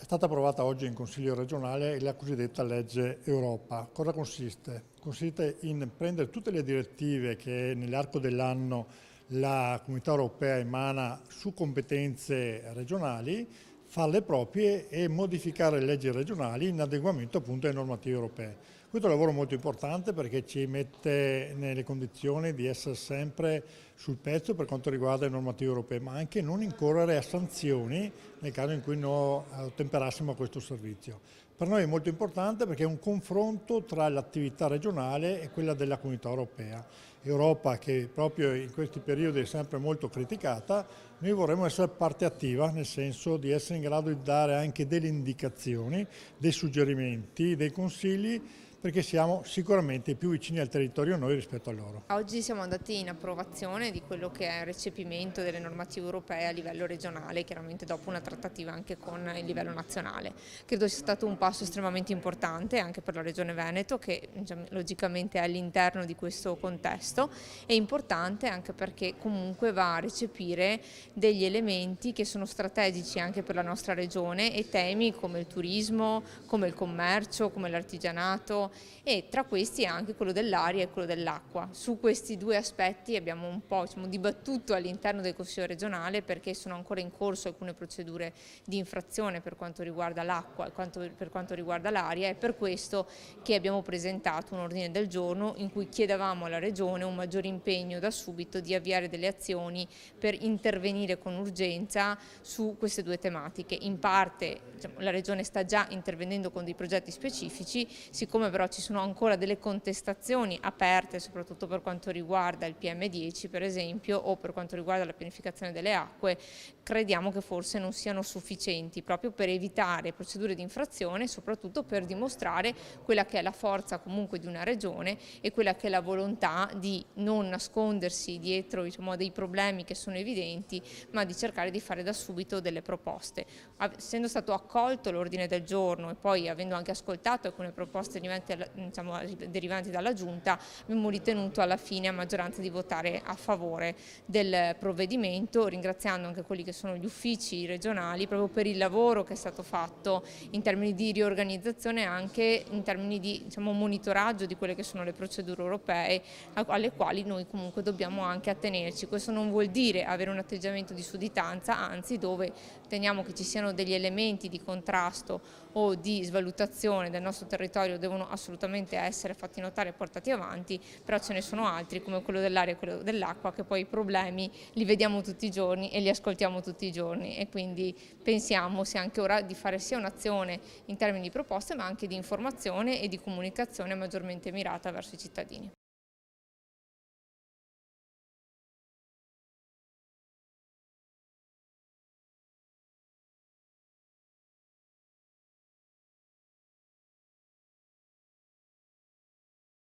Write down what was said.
stata approvata oggi in Consiglio regionale la cosiddetta legge Europa. Cosa consiste? Consiste in prendere tutte le direttive che nell'arco dell'anno la Comunità Europea emana su competenze regionali, farle proprie e modificare le leggi regionali in adeguamento appunto alle normative europee. Questo è un lavoro molto importante perché ci mette nelle condizioni di essere sempre sul pezzo per quanto riguarda le normative europee, ma anche non incorrere a sanzioni nel caso in cui non ottemperassimo a questo servizio. Per noi è molto importante perché è un confronto tra l'attività regionale e quella della Comunità Europea. Europa che proprio in questi periodi è sempre molto criticata, noi vorremmo essere parte attiva, nel senso di essere in grado di dare anche delle indicazioni, dei suggerimenti, dei consigli, perché siamo sicuramente più vicini al territorio noi rispetto a loro. Oggi siamo andati in approvazione di quello che è il recepimento delle normative europee a livello regionale, chiaramente dopo una trattativa anche con il livello nazionale. Credo sia stato un passo estremamente importante anche per la Regione Veneto, che logicamente è all'interno di questo contesto. È importante anche perché comunque va a recepire degli elementi che sono strategici anche per la nostra regione e temi come il turismo, come il commercio, come l'artigianato, e tra questi anche quello dell'aria e quello dell'acqua. Su questi due aspetti abbiamo un po' dibattuto all'interno del Consiglio regionale perché sono ancora in corso alcune procedure di infrazione per quanto riguarda l'acqua e per quanto riguarda l'aria, e per questo che abbiamo presentato un ordine del giorno in cui chiedevamo alla Regione un maggiore impegno da subito di avviare delle azioni per intervenire con urgenza su queste due tematiche. In parte la Regione sta già intervenendo con dei progetti specifici, siccome però ci sono ancora delle contestazioni aperte, soprattutto per quanto riguarda il PM10 per esempio, o per quanto riguarda la pianificazione delle acque, crediamo che forse non siano sufficienti proprio per evitare procedure di infrazione e soprattutto per dimostrare quella che è la forza comunque di una regione e quella che è la volontà di non nascondersi dietro a dei problemi che sono evidenti, ma di cercare di fare da subito delle proposte. Essendo stato accolto l'ordine del giorno e poi avendo anche ascoltato alcune proposte derivanti dalla Giunta, abbiamo ritenuto alla fine a maggioranza di votare a favore del provvedimento, ringraziando anche quelli che sono gli uffici regionali proprio per il lavoro che è stato fatto in termini di riorganizzazione e anche in termini di monitoraggio di quelle che sono le procedure europee alle quali noi comunque dobbiamo anche attenerci. Questo non vuol dire avere un atteggiamento di sudditanza, anzi, dove teniamo che ci siano degli elementi di contrasto o di svalutazione del nostro territorio devono assolutamente essere fatti notare e portati avanti, però ce ne sono altri come quello dell'aria e quello dell'acqua che poi i problemi li vediamo tutti i giorni e li ascoltiamo tutti i giorni, e quindi pensiamo sia anche ora di fare sia un'azione in termini di proposte ma anche di informazione e di comunicazione maggiormente mirata verso i cittadini.